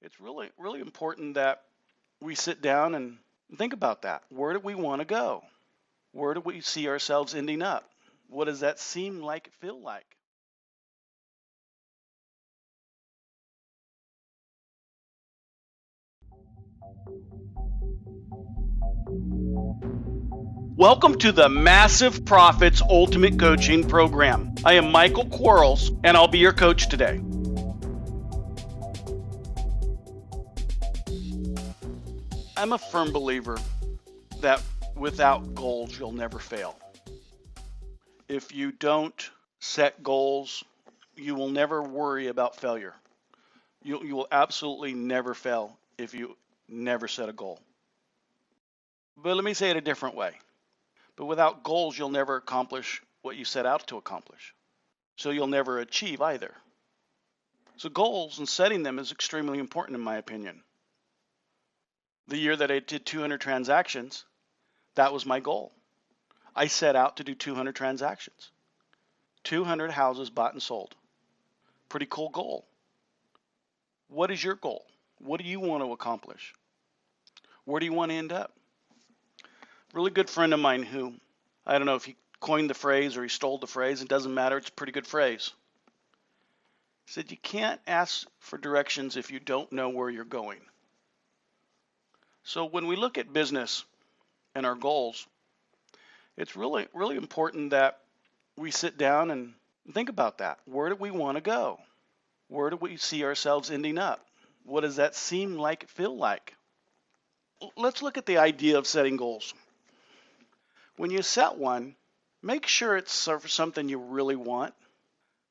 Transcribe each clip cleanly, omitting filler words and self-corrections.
It's really important that we sit down and think about that. Where do we want to go? Where do we see ourselves ending up? What does that seem like, feel like? Welcome to the Massive Profits Ultimate Coaching Program. I am Michael Quarles, and I'll be your coach today. I'm a firm believer that without goals, you'll never fail. If you don't set goals, you will never worry about failure. You will absolutely never fail if you never set a goal. But let me say it a different way. But without goals, you'll never accomplish what you set out to accomplish. So you'll never achieve either. So goals and setting them is extremely important in my opinion. The year that I did 200 transactions, that was my goal. I set out to do 200 transactions. 200 houses bought and sold. Pretty cool goal. What is your goal? What do you want to accomplish? Where do you want to end up? Really good friend of mine who, I don't know if he coined the phrase or he stole the phrase, it doesn't matter, it's a pretty good phrase. He said, you can't ask for directions if you don't know where you're going. So when we look at business and our goals, it's really important that we sit down and think about that. Where do we want to go? Where do we see ourselves ending up? What does that seem like, feel like? Let's look at the idea of setting goals. When you set one, make sure it's for something you really want,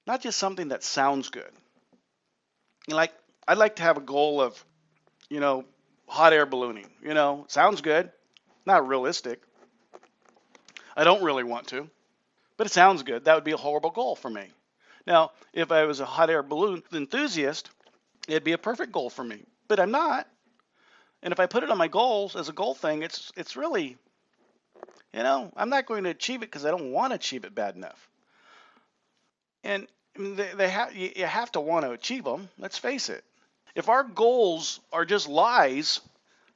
not just something that sounds good. Like, I'd like to have a goal of, hot air ballooning. Sounds good, not realistic. I don't really want to, but it sounds good. That would be a horrible goal for me. Now, if I was a hot air balloon enthusiast, it'd be a perfect goal for me, but I'm not. And if I put it on my goals as a goal thing, it's really, I'm not going to achieve it because I don't want to achieve it bad enough. And you have to want to achieve them. Let's face it. If our goals are just lies,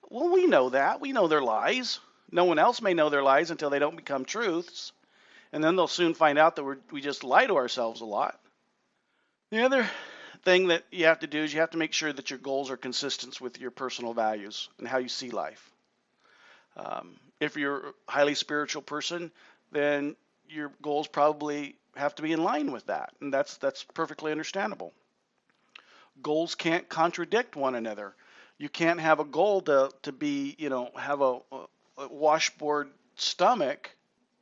well, we know that. We know they're lies. No one else may know they're lies until they don't become truths. And then they'll soon find out that we just lie to ourselves a lot. The other thing that you have to do is you have to make sure that your goals are consistent with your personal values and how you see life. If you're a highly spiritual person, then your goals probably have to be in line with that, and that's perfectly understandable. Goals can't contradict one another. You can't have a goal to be, have a washboard stomach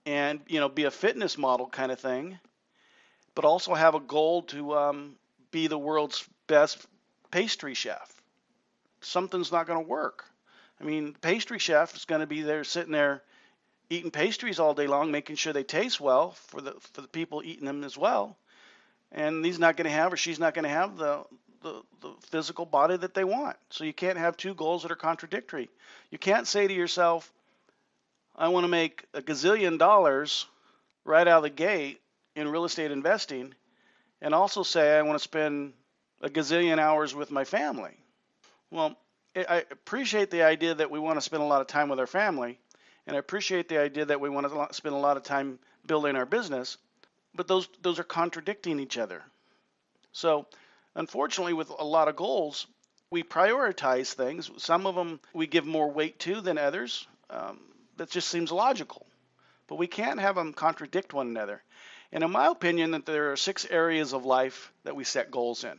and, be a fitness model kind of thing, but also have a goal to be the world's best pastry chef. Something's not going to work. I mean, pastry chef is going to be there sitting there eating pastries all day long, making sure they taste well for the people eating them as well. And he's not going to have, or she's not going to have the physical body that they want. So you can't have two goals that are contradictory. You can't say to yourself, I want to make a gazillion dollars right out of the gate in real estate investing, and also say I want to spend a gazillion hours with my family. Well, I appreciate the idea that we want to spend a lot of time with our family, and I appreciate the idea that we want to spend a lot of time building our business, but those are contradicting each other. So unfortunately, with a lot of goals, we prioritize things. Some of them we give more weight to than others. That just seems logical. But we can't have them contradict one another. And in my opinion, that there are 6 areas of life that we set goals in.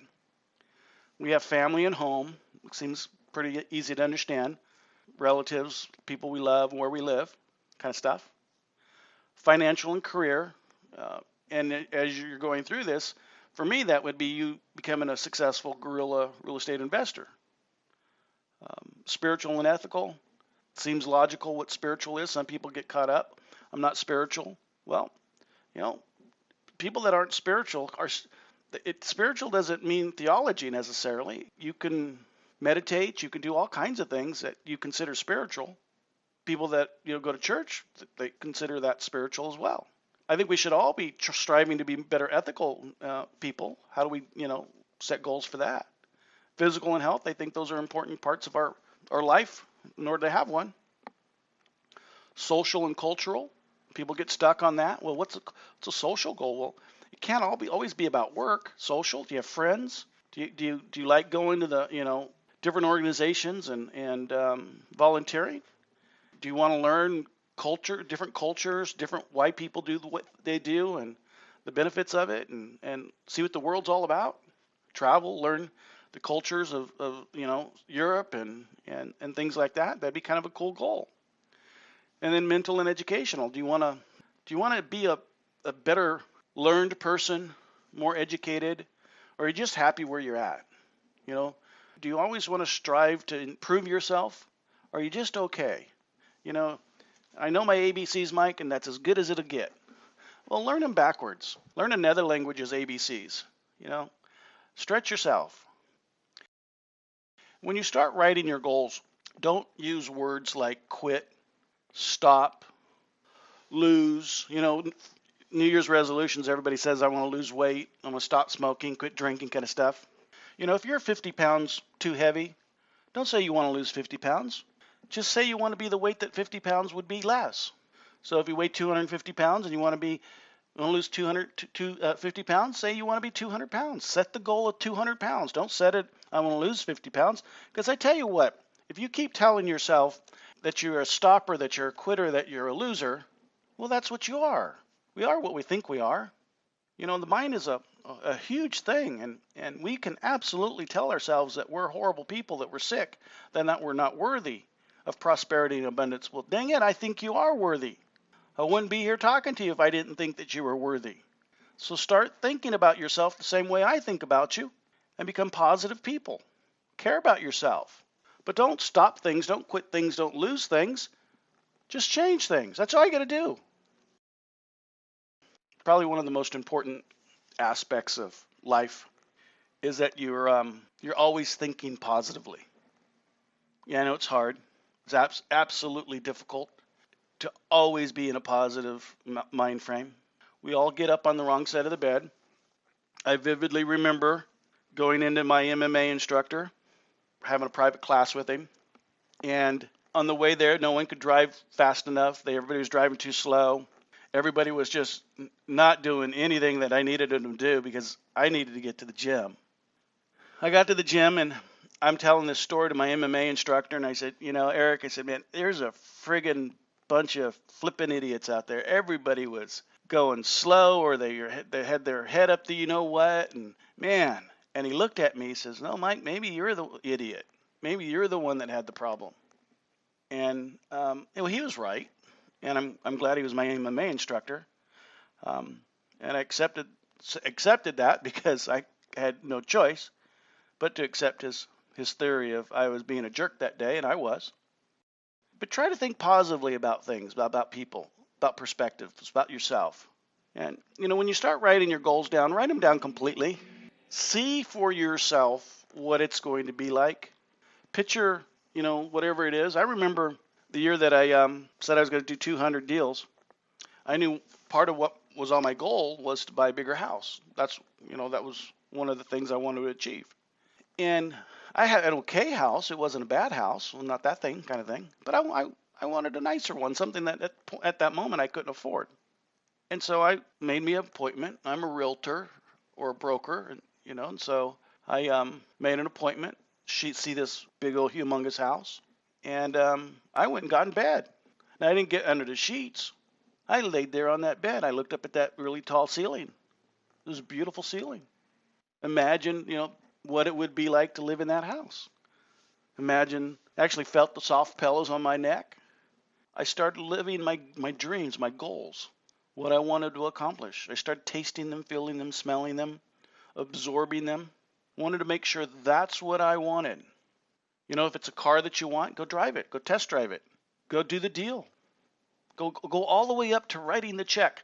We have family and home, which seems pretty easy to understand. Relatives, people we love, where we live, kind of stuff. Financial and career. And as you're going through this, for me, that would be you becoming a successful guerrilla real estate investor. Spiritual and ethical. Seems logical what spiritual is. Some people get caught up. I'm not spiritual. Well, people that aren't spiritual spiritual doesn't mean theology necessarily. You can meditate. You can do all kinds of things that you consider spiritual. People that go to church, they consider that spiritual as well. I think we should all be striving to be better ethical people. How do we set goals for that? Physical and health, I think those are important parts of our life in order to have one. Social and cultural, people get stuck on that. Well, what's a social goal? Well, it can't always be about work. Social, do you have friends? Do you like going to the different organizations and volunteering? Do you want to learn different cultures, different why people do what they do and the benefits of it, and see what the world's all about? Travel, learn the cultures of Europe and things like that. That'd be kind of a cool goal. And then mental and educational. Do you want to be a better learned person, more educated, or are you just happy where you're at? Do you always want to strive to improve yourself, or are you just okay? I know my ABCs, Mike, and that's as good as it'll get. Well, learn them backwards. Learn another language's ABCs. Stretch yourself. When you start writing your goals, don't use words like quit, stop, lose. New Year's resolutions, everybody says, I want to lose weight, I'm going to stop smoking, quit drinking kind of stuff. If you're 50 pounds too heavy, don't say you want to lose 50 pounds. Just say you want to be the weight that 50 pounds would be less. So if you weigh 250 pounds and you want to lose 250 pounds, say you want to be 200 pounds. Set the goal of 200 pounds. Don't set it, I want to lose 50 pounds. Because I tell you what, if you keep telling yourself that you're a stopper, that you're a quitter, that you're a loser, well, that's what you are. We are what we think we are. The mind is a huge thing, and we can absolutely tell ourselves that we're horrible people, that we're sick, then that we're not worthy of prosperity and abundance. Well, dang it, I think you are worthy. I wouldn't be here talking to you if I didn't think that you were worthy. So start thinking about yourself the same way I think about you and become positive people. Care about yourself. But don't stop things, don't quit things, don't lose things. Just change things. That's all you got to do. Probably one of the most important aspects of life is that you're always thinking positively. Yeah, I know it's hard. It's absolutely difficult to always be in a positive mind frame. We all get up on the wrong side of the bed. I vividly remember going into my MMA instructor, having a private class with him, and on the way there, no one could drive fast enough. Everybody was driving too slow. Everybody was just not doing anything that I needed them to do because I needed to get to the gym. I got to the gym and I'm telling this story to my MMA instructor, and I said, Eric, I said, man, there's a friggin' bunch of flippin' idiots out there. Everybody was going slow, or they had their head up the what, and man. And he looked at me, he says, no, Mike, maybe you're the idiot. Maybe you're the one that had the problem. And he was right, and I'm glad he was my MMA instructor. And I accepted that because I had no choice but to accept his theory of I was being a jerk that day, and I was. But try to think positively about things, about people, about perspectives, about yourself. And, when you start writing your goals down, write them down completely. See for yourself what it's going to be like. Picture, whatever it is. I remember the year that I said I was going to do 200 deals. I knew part of what was on my goal was to buy a bigger house. That was one of the things I wanted to achieve. And I had an okay house. It wasn't a bad house. Well, not that kind of thing. But I wanted a nicer one, something that at that moment I couldn't afford. And so I made me an appointment. I'm a realtor or a broker, and so I made an appointment. See this big old humongous house. And I went and got in bed. Now, I didn't get under the sheets. I laid there on that bed. I looked up at that really tall ceiling. It was a beautiful ceiling. Imagine, what it would be like to live in that house. Imagine, I actually felt the soft pillows on my neck. I started living my dreams, my goals, what I wanted to accomplish. I started tasting them, feeling them, smelling them, absorbing them. Wanted to make sure that's what I wanted. If it's a car that you want, go drive it. Go test drive it. Go do the deal. Go all the way up to writing the check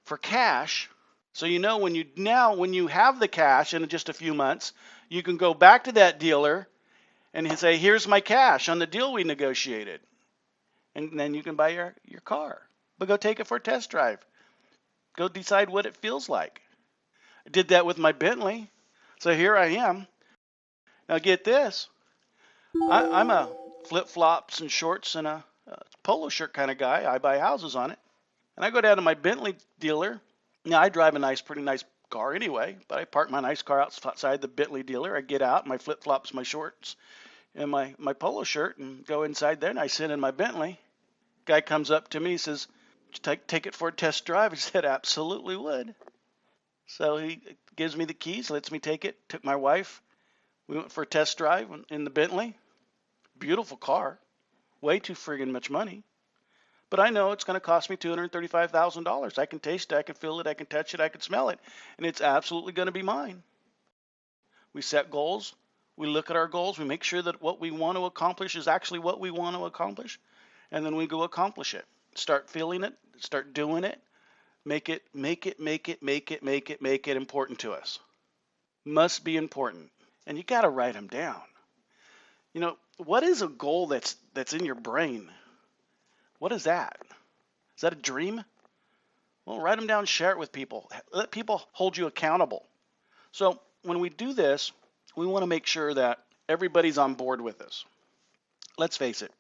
for cash. So when you have the cash in just a few months, you can go back to that dealer and he say, here's my cash on the deal we negotiated. And then you can buy your car. But go take it for a test drive. Go decide what it feels like. I did that with my Bentley. So here I am. Now get this. I'm a flip-flops and shorts and a polo shirt kind of guy. I buy houses on it. And I go down to my Bentley dealer. Now I drive a pretty nice car anyway, but I park my nice car outside the Bentley dealer. I get out, my flip-flops, my shorts, and my polo shirt, and go inside there, and I sit in my Bentley. Guy comes up to me, says, take it for a test drive. I said, absolutely would. So he gives me the keys, lets me take it. Took my wife. We went for a test drive in the Bentley. Beautiful car. Way too friggin' much money. But I know it's going to cost me $235,000. I can taste it, I can feel it, I can touch it, I can smell it, and it's absolutely going to be mine. We set goals. We look at our goals. We make sure that what we want to accomplish is actually what we want to accomplish, and then we go accomplish it. Start feeling it. Start doing it. Make it important to us. Must be important. And you got to write them down. You know, what is a goal that's in your brain? What is that? Is that a dream? Well, write them down, share it with people. Let people hold you accountable. So when we do this, we want to make sure that everybody's on board with us. Let's face it.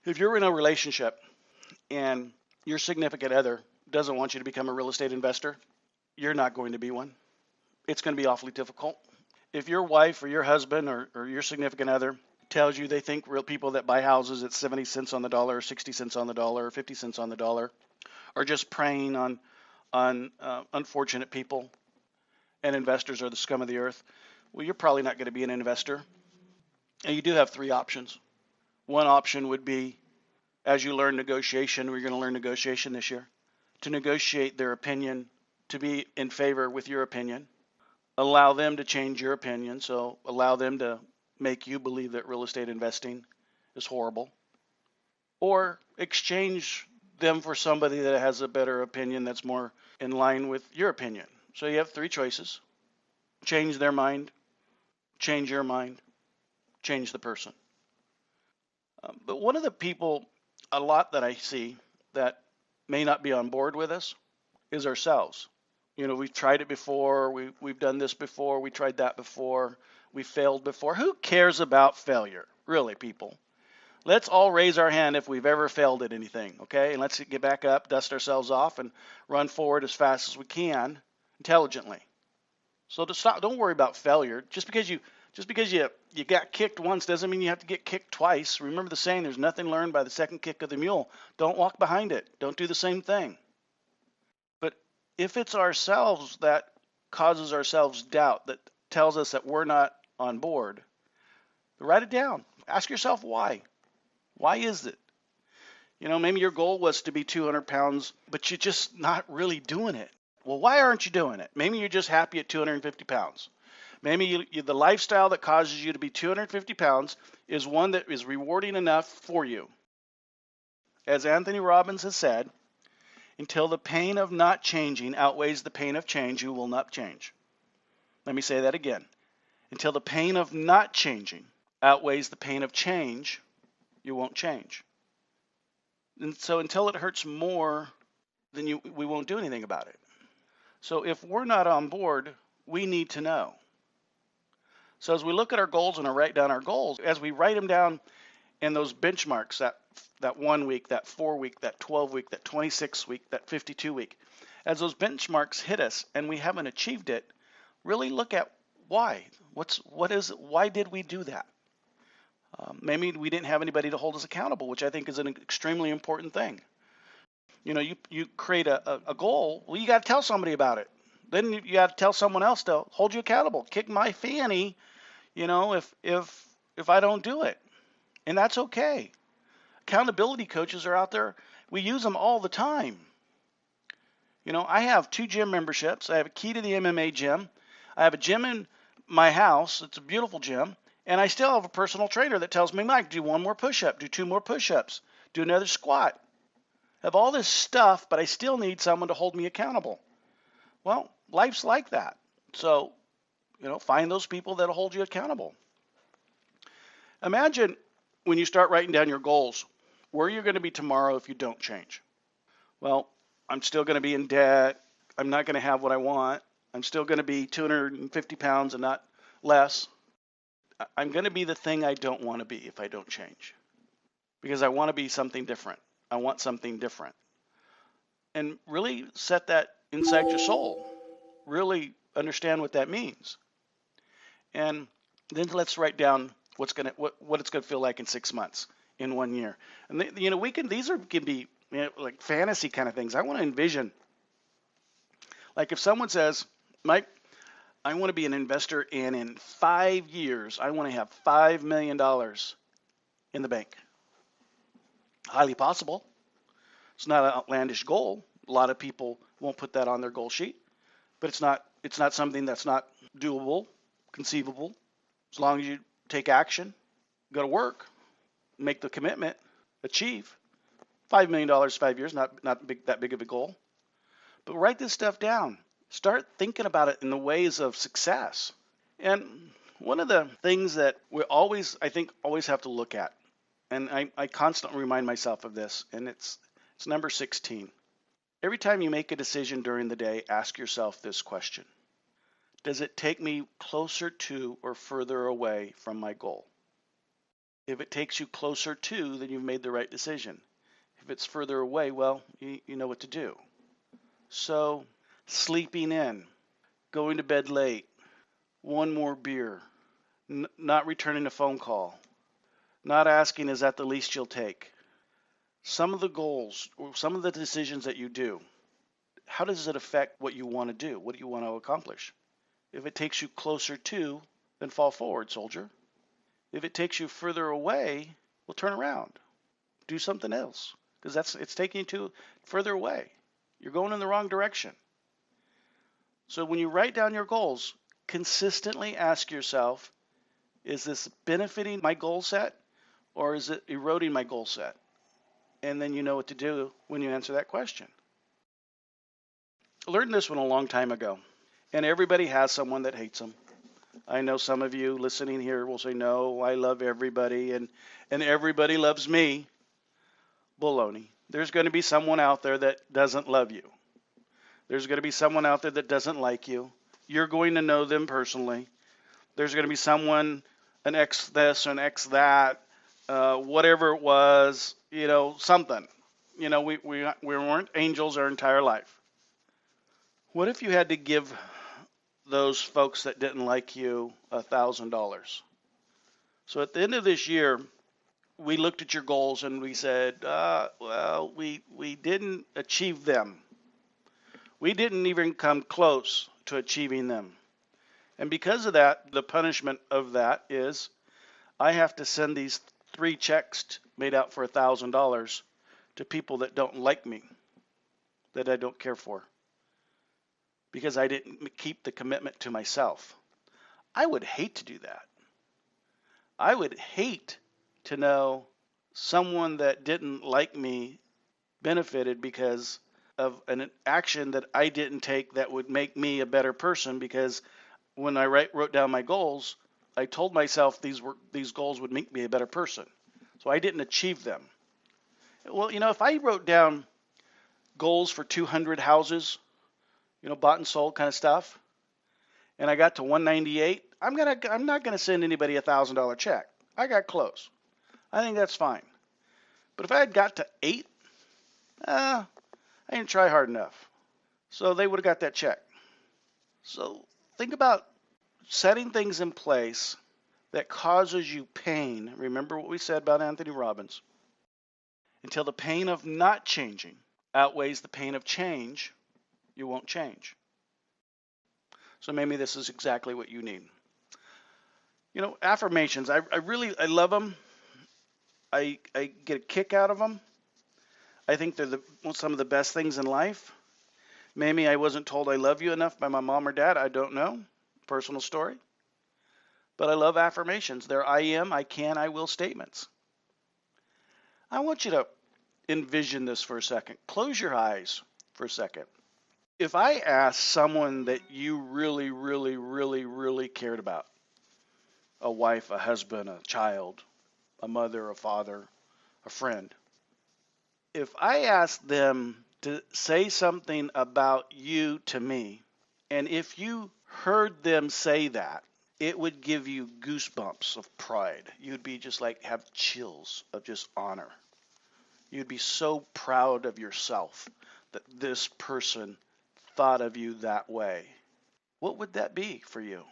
If you're in a relationship and your significant other doesn't want you to become a real estate investor, you're not going to be one. It's going to be awfully difficult. If your wife or your husband or your significant other tells you they think real people that buy houses at 70 cents on the dollar or 60 cents on the dollar or 50 cents on the dollar are just preying on unfortunate people and investors are the scum of the earth, well, you're probably not going to be an investor. And you do have three options. One option would be, as you learn negotiation, we're going to learn negotiation this year, to negotiate their opinion to be in favor with your opinion. Allow them to change your opinion, so allow them to make you believe that real estate investing is horrible. Or exchange them for somebody that has a better opinion that's more in line with your opinion. So you have three choices. Change their mind, change your mind, change the person. But one of the people, a lot that I see that may not be on board with us is ourselves. You know, we've tried it before, we've done this before, we tried that before, we failed before. Who cares about failure? Really, people. Let's all raise our hand if we've ever failed at anything, okay? And let's get back up, dust ourselves off, and run forward as fast as we can, intelligently. So don't worry about failure. Just because you got kicked once doesn't mean you have to get kicked twice. Remember the saying, there's nothing learned by the second kick of the mule. Don't walk behind it. Don't do the same thing. But if it's ourselves that causes ourselves doubt, that tells us that we're not on board, write it down. Ask yourself why. Why is it? You know, maybe your goal was to be 200 pounds, but you're just not really doing it. Well, why aren't you doing it? Maybe you're just happy at 250 pounds. Maybe the lifestyle that causes you to be 250 pounds is one that is rewarding enough for you. As Anthony Robbins has said, until the pain of not changing outweighs the pain of change, you will not change. Let me say that again. Until the pain of not changing outweighs the pain of change, you won't change. And so until it hurts more, then we won't do anything about it. So if we're not on board, we need to know. So as we look at our goals and I write down our goals, as we write them down in those benchmarks, that 1 week, that 4 week, that 12 week, that 26 week, that 52 week, as those benchmarks hit us and we haven't achieved it, really look at why. Why did we do that? Maybe we didn't have anybody to hold us accountable, which I think is an extremely important thing. You know, you create a goal, well, you got to tell somebody about it. Then you got to tell someone else to hold you accountable. Kick my fanny, you know, if I don't do it. And that's okay. Accountability coaches are out there. We use them all the time. You know, I have 2 gym memberships. I have a key to the MMA gym. I have a gym in my house. It's a beautiful gym. And I still have a personal trainer that tells me, Mike, do 1 more push-up, do 2 more push-ups, do another squat. I have all this stuff, but I still need someone to hold me accountable. Well, life's like that. So, you know, find those people that'll hold you accountable. Imagine when you start writing down your goals, where you're going to be tomorrow if you don't change. Well, I'm still going to be in debt. I'm not going to have what I want. I'm still going to be 250 pounds and not less. I'm going to be the thing I don't want to be if I don't change, because I want to be something different. I want something different. And really set that inside your soul. Really understand what that means. And then let's write down what it's going to feel like in 6 months, in 1 year. And can be like fantasy kind of things. I want to envision, like if someone says, Mike, I want to be an investor, and in 5 years I want to have $5 million in the bank. Highly possible. It's not an outlandish goal. A lot of people won't put that on their goal sheet, but it's not something that's not doable, conceivable. As long as you take action, go to work, make the commitment, achieve. $5 million, 5 years, not that big of a goal. But write this stuff down. Start thinking about it in the ways of success. And one of the things that I think always have to look at, and I constantly remind myself of this, and it's number 16. Every time you make a decision during the day, ask yourself this question. Does it take me closer to or further away from my goal? If it takes you closer to, then you've made the right decision. If it's further away, well, you know what to do. So, sleeping in, going to bed late, one more beer, not returning a phone call, not asking, is that the least you'll take? Some of the goals, or some of the decisions that you do, how does it affect what you want to do? What do you want to accomplish? If it takes you closer to, then fall forward, soldier. If it takes you further away, well, turn around. Do something else, because it's taking you to further away. You're going in the wrong direction. So when you write down your goals, consistently ask yourself, is this benefiting my goal set, or is it eroding my goal set? And then you know what to do when you answer that question. I learned this one a long time ago, and everybody has someone that hates them. I know some of you listening here will say, no, I love everybody, and everybody loves me. Baloney. There's going to be someone out there that doesn't love you. There's going to be someone out there that doesn't like you. You're going to know them personally. There's going to be someone, an ex this, an ex that, whatever it was, something. We weren't angels our entire life. What if you had to give those folks that didn't like you $1,000? So at the end of this year, we looked at your goals and we said, we didn't achieve them. We didn't even come close to achieving them. And because of that, the punishment of that is I have to send these 3 checks made out for $1,000 to people that don't like me, that I don't care for, because I didn't keep the commitment to myself. I would hate to do that. I would hate to know someone that didn't like me benefited because of an action that I didn't take that would make me a better person, because when I wrote down my goals, I told myself these goals would make me a better person. So I didn't achieve them. Well, if I wrote down goals for 200 houses, bought and sold kind of stuff, and I got to 198, I'm not gonna send anybody $1,000 check. I got close. I think that's fine. But if I had got to 8, I didn't try hard enough. So they would have got that check. So think about setting things in place that causes you pain. Remember what we said about Anthony Robbins. Until the pain of not changing outweighs the pain of change, you won't change. So maybe this is exactly what you need. Affirmations, I love them. I get a kick out of them. I think they're some of the best things in life. Maybe I wasn't told I love you enough by my mom or dad. I don't know. Personal story. But I love affirmations. They're I am, I can, I will statements. I want you to envision this for a second. Close your eyes for a second. If I asked someone that you really cared about, a wife, a husband, a child, a mother, a father, a friend. If I asked them to say something about you to me, and if you heard them say that, it would give you goosebumps of pride. You'd be just like have chills of just honor. You'd be so proud of yourself that this person thought of you that way. What would that be for you?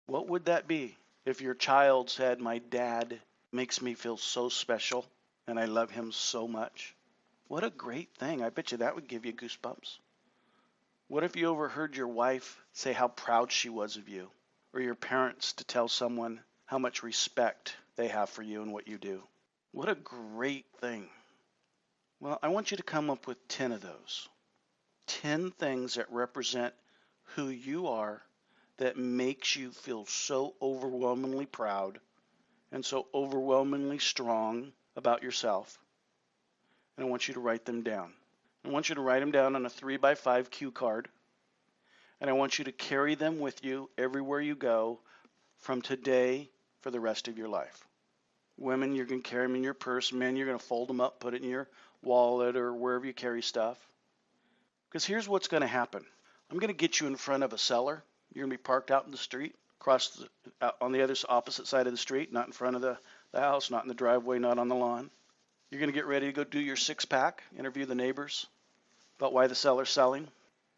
What would that be if your child said, "My dad makes me feel so special and I love him so much"? What a great thing. I bet you that would give you goosebumps. What if you overheard your wife say how proud she was of you, or your parents to tell someone how much respect they have for you and what you do? What a great thing. Well, I want you to come up with 10 of those. 10 things that represent who you are that makes you feel so overwhelmingly proud and so overwhelmingly strong about yourself. And I want you to write them down. I want you to write them down on a 3x5 cue card. And I want you to carry them with you everywhere you go from today for the rest of your life. Women, you're going to carry them in your purse. Men, you're going to fold them up, put it in your wallet or wherever you carry stuff. Because here's what's going to happen. I'm going to get you in front of a seller. You're going to be parked out in the street, on the other opposite side of the street, not in front of the house, not in the driveway, not on the lawn. You're going to get ready to go do your 6-pack, interview the neighbors about why the seller's selling.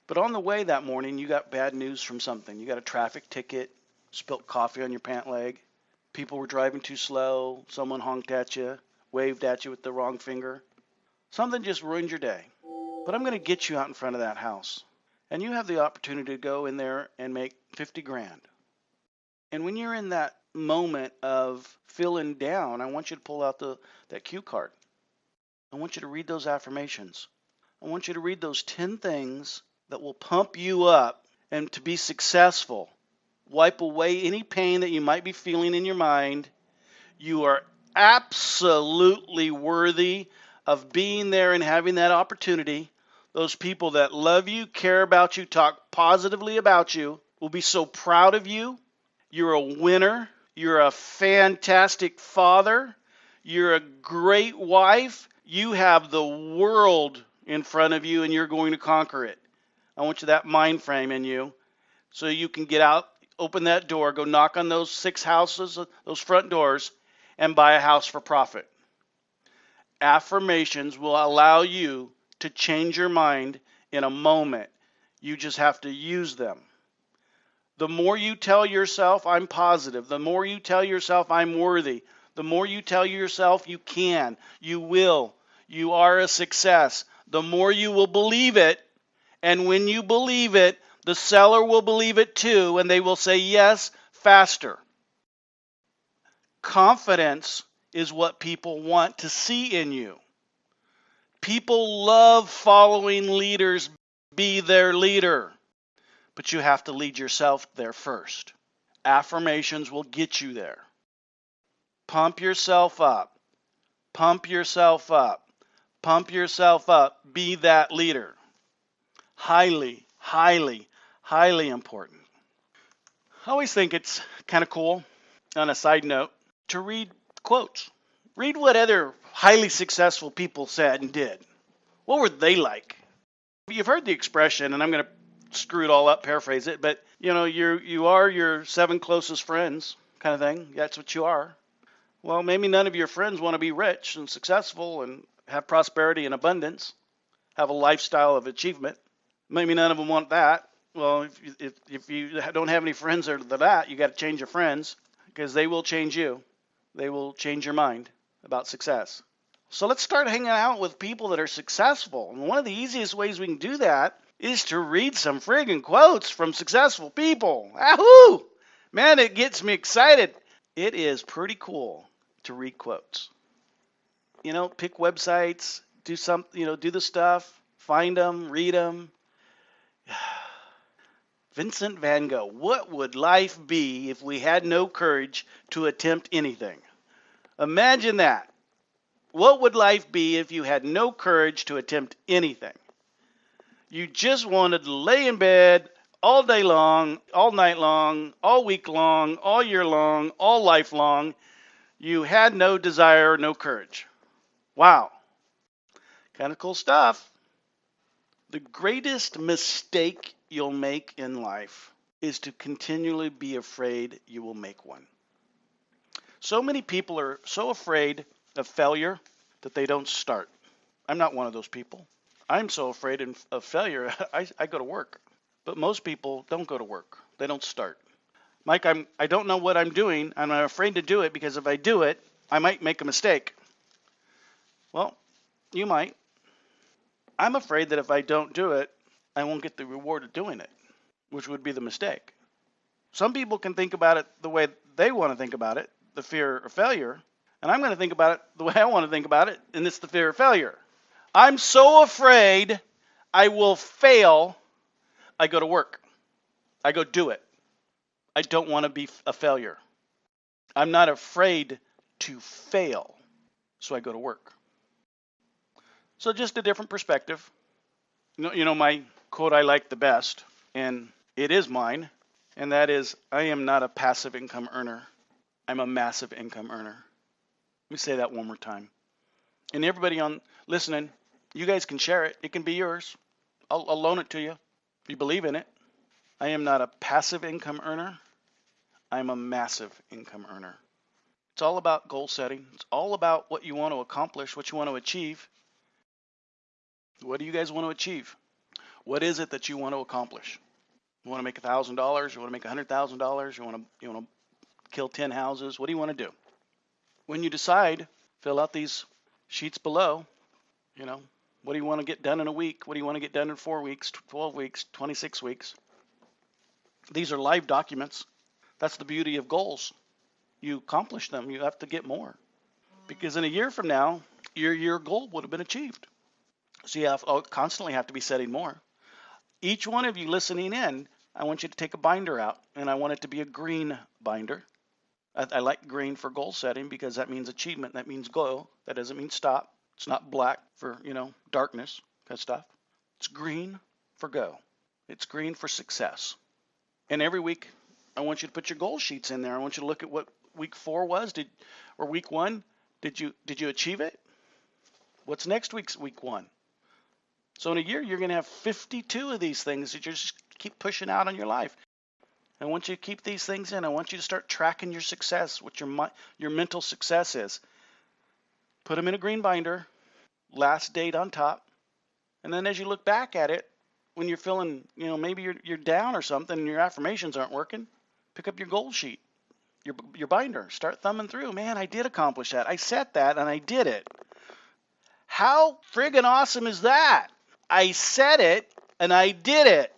But on the way that morning, you got bad news from something. You got a traffic ticket, spilt coffee on your pant leg, people were driving too slow, someone honked at you, waved at you with the wrong finger. Something just ruined your day. But I'm going to get you out in front of that house. And you have the opportunity to go in there and make 50 grand. And when you're in that moment of feeling down, I want you to pull out that cue card. I want you to read those affirmations. I want you to read those 10 things that will pump you up and to be successful. Wipe away any pain that you might be feeling in your mind. You are absolutely worthy of being there and having that opportunity. Those people that love you, care about you, talk positively about you, will be so proud of you. You're a winner. You're a fantastic father. You're a great wife. You have the world in front of you and you're going to conquer it. I want you that mind frame in you so you can get out, open that door, go knock on those 6 houses, those front doors, and buy a house for profit. Affirmations will allow you to change your mind in a moment. You just have to use them. The more you tell yourself, "I'm positive," the more you tell yourself, "I'm worthy," the more you tell yourself, "You can," "You will," "You are a success," the more you will believe it. And when you believe it, the seller will believe it too, and they will say yes faster. Confidence is what people want to see in you. People love following leaders. Be their leader. But you have to lead yourself there first. Affirmations will get you there. Pump yourself up. Pump yourself up. Pump yourself up. Be that leader. Highly, highly, highly important. I always think it's kind of cool, on a side note, to read quotes. Read what other highly successful people said and did. What were they like? You've heard the expression, and I'm going to screw it all up, paraphrase it, but you are your 7 closest friends kind of thing. That's what you are. Well, maybe none of your friends want to be rich and successful and have prosperity and abundance, have a lifestyle of achievement. Maybe none of them want that. Well, if you don't have any friends that are that, you got to change your friends because they will change you. They will change your mind about success. So let's start hanging out with people that are successful. And one of the easiest ways we can do that is to read some friggin' quotes from successful people. Ahoo! Man, it gets me excited. It is pretty cool to read quotes. Pick websites, do the stuff, find them, read them. Vincent van Gogh, what would life be if we had no courage to attempt anything? Imagine that. What would life be if you had no courage to attempt anything? You just wanted to lay in bed all day long, all night long, all week long, all year long, all life long, You had no desire, no courage. Wow, kind of cool stuff. The greatest mistake you'll make in life is to continually be afraid you will make one. So many people are so afraid of failure that they don't start. I'm not one of those people. I'm so afraid of failure, I go to work. But most people don't go to work. They don't start. Mike, I don't know what I'm doing, and I'm afraid to do it because if I do it, I might make a mistake. Well, you might. I'm afraid that if I don't do it, I won't get the reward of doing it, which would be the mistake. Some people can think about it the way they want to think about it, the fear of failure, and I'm going to think about it the way I want to think about it, and it's the fear of failure. I'm so afraid I will fail, I go to work. I go do it. I don't want to be a failure. I'm not afraid to fail, so I go to work. So just a different perspective. You know my quote I like the best, and it is mine, and that is, I am not a passive income earner. I'm a massive income earner. Let me say that one more time. And everybody on listening, you guys can share it. It can be yours. I'll loan it to you if you believe in it. I am not a passive income earner. I'm a massive income earner. It's all about goal setting. It's all about what you want to accomplish, what you want to achieve. What do you guys want to achieve? What is it that you want to accomplish? You want to make $1,000? You want to make $100,000? You want to kill 10 houses? What do you want to do? When you decide, fill out these sheets below. What do you want to get done in a week? What do you want to get done in 4 weeks, 12 weeks, 26 weeks? These are live documents. That's the beauty of goals. You accomplish them. You have to get more. Because in a year from now, your goal would have been achieved. So you constantly have to be setting more. Each one of you listening in, I want you to take a binder out, and I want it to be a green binder. I like green for goal setting because that means achievement. That means go. That doesn't mean stop. It's not black for, darkness kind of stuff. It's green for go. It's green for success. And every week, I want you to put your goal sheets in there. I want you to look at what week 4 was, or week 1. Did you achieve it? What's next week's week 1? So in a year, you're going to have 52 of these things that you just keep pushing out on your life. I want you to keep these things in. I want you to start tracking your success, what your mental success is. Put them in a green binder, last date on top. And then as you look back at it, when you're feeling, maybe you're down or something and your affirmations aren't working, pick up your goal sheet, your binder. Start thumbing through. Man, I did accomplish that. I set that and I did it. How friggin' awesome is that? I said it and I did it.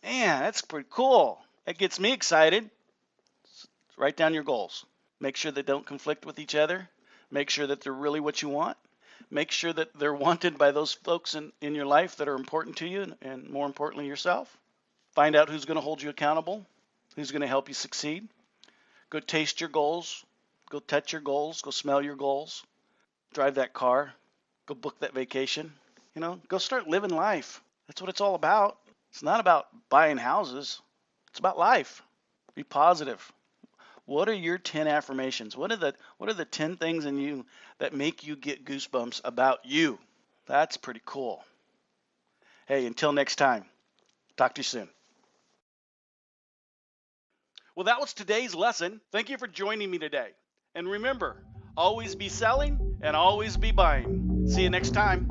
Man, that's pretty cool. That gets me excited. Write down your goals. Make sure they don't conflict with each other. Make sure that they're really what you want. Make sure that they're wanted by those folks in your life that are important to you, and more importantly, yourself. Find out who's going to hold you accountable, who's going to help you succeed. Go taste your goals. Go touch your goals. Go smell your goals. Drive that car. Go book that vacation. Go start living life. That's what it's all about. It's not about buying houses. It's about life. Be positive. What are your 10 affirmations? What are the 10 things in you that make you get goosebumps about you? That's pretty cool. Hey, until next time, talk to you soon. Well, that was today's lesson. Thank you for joining me today. And remember, always be selling and always be buying. See you next time.